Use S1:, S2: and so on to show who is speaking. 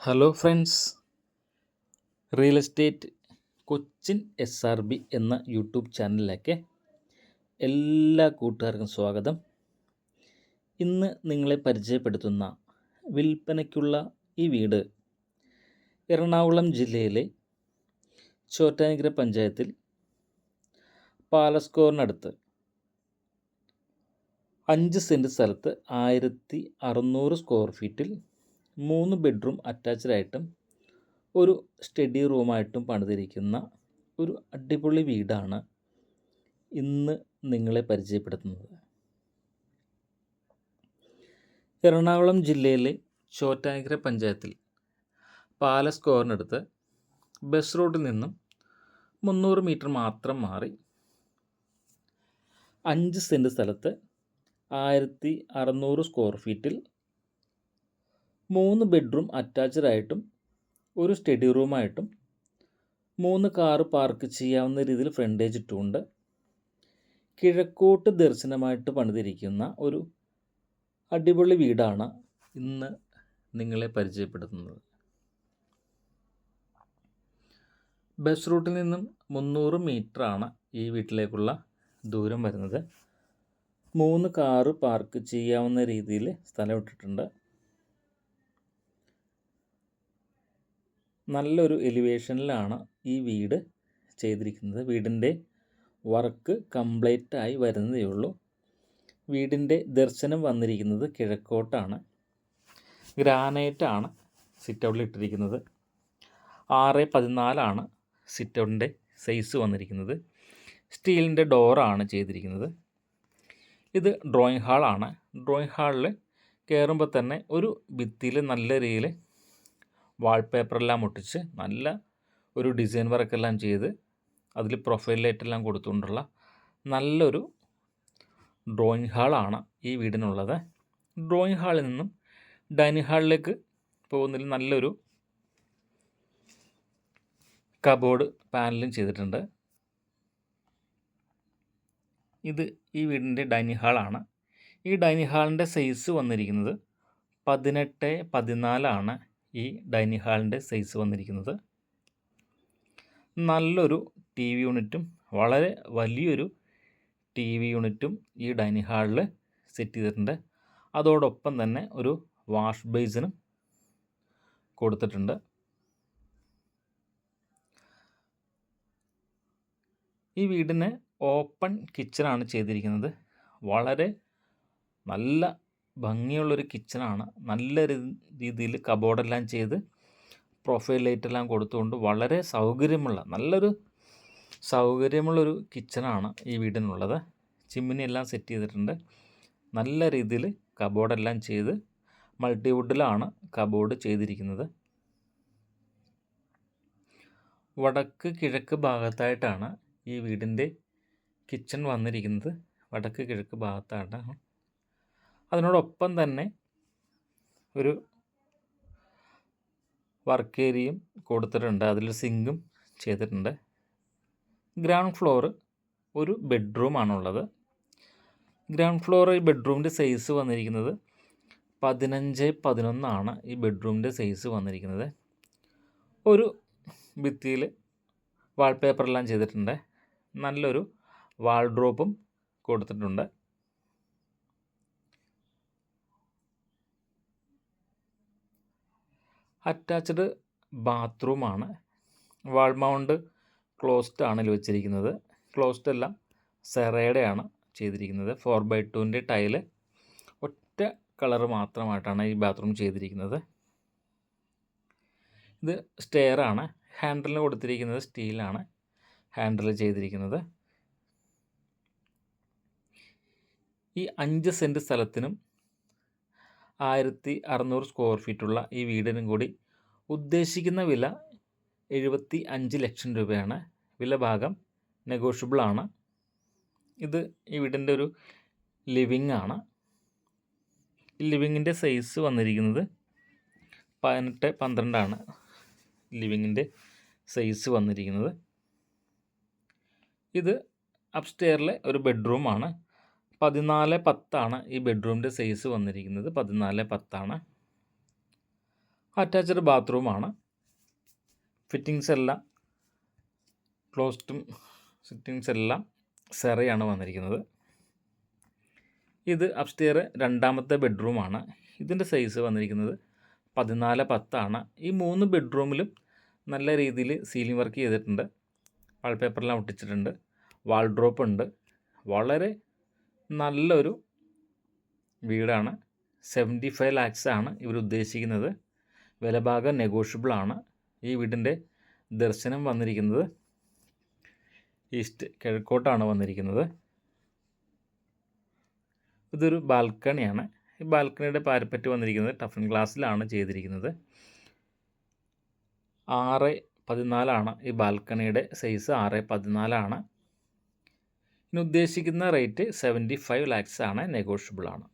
S1: Hello friends, real estate Cochin SRB എന്ന YouTube ചാനലിലേക്ക് എല്ലാ കൂട്ടുകാർക്കും സ്വാഗതം. ഇന്ന് നിങ്ങളെ പരിചയപ്പെടുത്തുന്ന വിൽപ്പനയ്ക്കുള്ള ഈ വീട് എറണാകുളം ജില്ലയിലെ ചോറ്റാനിക്കര പഞ്ചായത്തിൽ പാലസ്കോറിനടുത്ത് 5 സെൻറ്റ് സ്ഥലത്ത് 1600 സ്ക്വയർ ഫീറ്റിൽ 3 ബെഡ്റൂം അറ്റാച്ച്ഡായിട്ടും ഒരു സ്റ്റഡി റൂമായിട്ടും പണിതിരിക്കുന്ന ഒരു അടിപൊളി വീടാണ് ഇന്ന് നിങ്ങളെ പരിചയപ്പെടുത്തുന്നത്. എറണാകുളം ജില്ലയിലെ ചോറ്റാനിക്കര പഞ്ചായത്തിൽ പാലസ്കോറിനടുത്ത് ബസ് റോഡിൽ നിന്നും 300 മീറ്റർ മാത്രം മാറി 5 സെൻറ്റ് സ്ഥലത്ത് 1600 സ്ക്വയർ ഫീറ്റിൽ 3 ബെഡ്റൂം അറ്റാച്ച്ഡായിട്ടും ഒരു സ്റ്റഡി റൂമായിട്ടും 3 കാറ് പാർക്ക് ചെയ്യാവുന്ന രീതിയിൽ ഫ്രണ്ടേജ് ഇട്ടുകൊണ്ട് കിഴക്കോട്ട് ദർശനമായിട്ട് പണിതിരിക്കുന്ന ഒരു അടിപൊളി വീടാണ് ഇന്ന് നിങ്ങളെ പരിചയപ്പെടുത്തുന്നത്. ബസ് റൂട്ടിൽ നിന്നും 300 മീറ്ററാണ് ഈ വീട്ടിലേക്കുള്ള ദൂരം വരുന്നത്. 3 കാറ് പാർക്ക് ചെയ്യാവുന്ന രീതിയിൽ സ്ഥലം ഇട്ടിട്ടുണ്ട്. നല്ലൊരു എലിവേഷനിലാണ് ഈ വീട് ചെയ്തിരിക്കുന്നത്. വീടിൻ്റെ വർക്ക് കംപ്ലീറ്റ് ആയി വരുന്നതേ ഉള്ളൂ. വീടിൻ്റെ ദർശനം വന്നിരിക്കുന്നത് കിഴക്കോട്ടാണ്. ഗ്രാനൈറ്റാണ് സിറ്റ് ഔട്ടിൽ ഇട്ടിരിക്കുന്നത്. 6x14 സിറ്റ് ഔട്ടിൻ്റെ സൈസ് വന്നിരിക്കുന്നത്. സ്റ്റീലിൻ്റെ ഡോറാണ് ചെയ്തിരിക്കുന്നത്. ഇത് ഡ്രോയിങ് ഹാളാണ്. ഡ്രോയിങ് ഹാളിൽ കയറുമ്പോൾ തന്നെ ഒരു ഭിത്തിയിൽ നല്ല രീതിയിൽ വാൾപേപ്പറെല്ലാം ഒട്ടിച്ച് നല്ല ഒരു ഡിസൈൻ വർക്കെല്ലാം ചെയ്ത് അതിൽ പ്രൊഫൈൽ ലൈറ്റെല്ലാം കൊടുത്തുകൊണ്ടുള്ള നല്ലൊരു ഡ്രോയിങ് ഹാളാണ് ഈ വീടിനുള്ളത്. ഡ്രോയിങ് ഹാളിൽ നിന്നും ഡൈനിങ് ഹാളിലേക്ക് പോകുന്നതിൽ നല്ലൊരു കബോർഡ് പാനലും ചെയ്തിട്ടുണ്ട്. ഇത് ഈ വീടിൻ്റെ ഡൈനിങ് ഹാളാണ്. ഈ ഡൈനിങ് ഹാളിൻ്റെ സൈസ് വന്നിരിക്കുന്നത് 18x14 ഈ ഡൈനിങ് ഹാളിൻ്റെ സൈസ് വന്നിരിക്കുന്നത്. നല്ലൊരു TV യൂണിറ്റും വളരെ വലിയൊരു TV യൂണിറ്റും ഈ ഡൈനിങ് ഹാളിൽ സെറ്റ് ചെയ്തിട്ടുണ്ട്. അതോടൊപ്പം തന്നെ ഒരു വാഷ് ബേസിനും കൊടുത്തിട്ടുണ്ട്. ഈ വീടിന് ഓപ്പൺ കിച്ചണാണ് ചെയ്തിരിക്കുന്നത്. വളരെ നല്ല ഭംഗിയുള്ളൊരു കിച്ചണാണ്. നല്ല രീതിയിൽ കബോർഡെല്ലാം ചെയ്ത് പ്രൊഫൈൽ ലൈറ്റെല്ലാം കൊടുത്തുകൊണ്ട് വളരെ നല്ലൊരു സൗകര്യമുള്ളൊരു കിച്ചണാണ് ഈ വീടിനുള്ളത്. ചിമ്മിനി എല്ലാം സെറ്റ് ചെയ്തിട്ടുണ്ട്. നല്ല രീതിയിൽ കബോർഡെല്ലാം ചെയ്ത് മൾട്ടിവുഡിലാണ് കബോർഡ് ചെയ്തിരിക്കുന്നത്. വടക്ക് കിഴക്ക് ഭാഗത്തായിട്ടാണ് ഈ വീടിൻ്റെ കിച്ചൺ വന്നിരിക്കുന്നത്. വടക്ക് കിഴക്ക് ഭാഗത്തായിട്ടാണ്. അതിനോടൊപ്പം തന്നെ ഒരു വർക്ക് ഏരിയയും കൊടുത്തിട്ടുണ്ട്. അതിൽ സിങ്കും ചെയ്തിട്ടുണ്ട്. ഗ്രൗണ്ട് ഫ്ലോർ ഒരു ബെഡ്റൂമാണുള്ളത്. ഗ്രൗണ്ട് ഫ്ലോർ ഈ ബെഡ്റൂമിൻ്റെ സൈസ് വന്നിരിക്കുന്നത് 15x11 ഈ ബെഡ്റൂമിൻ്റെ സൈസ് വന്നിരിക്കുന്നത്. ഒരു ഭിത്തിയിൽ വാൾപേപ്പറെല്ലാം ചെയ്തിട്ടുണ്ട്. നല്ലൊരു വാൾഡ്രോപ്പും കൊടുത്തിട്ടുണ്ട്. അറ്റാച്ച്ഡ് ബാത്റൂമാണ്. വാൾ മൗണ്ട് ക്ലോസ്ഡ് ആണ് വെച്ചിരിക്കുന്നത്. ക്ലോസ്ഡ് എല്ലാം സെറയുടെയാണ് ചെയ്തിരിക്കുന്നത്. 4x2 ടൈല് ഒറ്റ കളർ മാത്രമായിട്ടാണ് ഈ ബാത്റൂം ചെയ്തിരിക്കുന്നത്. ഇത് സ്റ്റെയറാണ്. ഹാൻഡിലിന് കൊടുത്തിരിക്കുന്നത് സ്റ്റീലാണ് ഹാൻഡിൽ ചെയ്തിരിക്കുന്നത്. ഈ 5 സെൻറ്റ് സ്ഥലത്തിനും 1600 സ്ക്വയർ ഫീറ്റുള്ള ഈ വീടിനും കൂടി ഉദ്ദേശിക്കുന്ന വില 75 ലക്ഷം രൂപയാണ്. വില ഭാഗം നെഗോഷ്യബിളാണ്. ഇത് ഈ വീടിൻ്റെ ഒരു ലിവിങ് ആണ്. ഈ ലിവിങ്ങിൻ്റെ സൈസ് വന്നിരിക്കുന്നത് 18x12 ലിവിങ്ങിൻ്റെ സൈസ് വന്നിരിക്കുന്നത്. ഇത് അപ്സ്റ്റെയറിലെ ഒരു ബെഡ്റൂമാണ്. 14x10 ഈ ബെഡ്റൂമിൻ്റെ സൈസ് വന്നിരിക്കുന്നത്. 14x10. അറ്റാച്ച്ഡ് ബാത്റൂമാണ്. ഫിറ്റിങ്സ് എല്ലാം ക്ലോസ്റ്റും ഫിറ്റിങ്സ് എല്ലാം സെറയാണ് വന്നിരിക്കുന്നത്. ഇത് അപ്സ്റ്റെയർ രണ്ടാമത്തെ ബെഡ്റൂമാണ്. ഇതിൻ്റെ സൈസ് വന്നിരിക്കുന്നത് 14-10 ഈ 3 ബെഡ്റൂമിലും നല്ല രീതിയിൽ സീലിംഗ് വർക്ക് ചെയ്തിട്ടുണ്ട്. വാൾപേപ്പറെല്ലാം ഒട്ടിച്ചിട്ടുണ്ട്. വാൾഡ്രോപ്പ് ഉണ്ട്. വളരെ നല്ലൊരു വീടാണ്. 75 lakhs ആണ് ഇവർ ഉദ്ദേശിക്കുന്നത്. വിലഭാഗം നെഗോഷ്യബിൾ ആണ്. ഈ വീടിൻ്റെ ദർശനം വന്നിരിക്കുന്നത് ഈസ്റ്റ് കിഴക്കോട്ടാണ് വന്നിരിക്കുന്നത്. ഇതൊരു ബാൽക്കണിയാണ്. ഈ ബാൽക്കണിയുടെ പാരപ്പറ്റ് വന്നിരിക്കുന്നത് ടഫൻ ഗ്ലാസ്സിലാണ് ചെയ്തിരിക്കുന്നത്. 6-14 ഈ ബാൽക്കണിയുടെ സൈസ്. 6-14 ഇനി ഉദ്ദേശിക്കുന്ന റേറ്റ് 75 lakhs ആണ്. നെഗോഷ്യബിൾ ആണ്.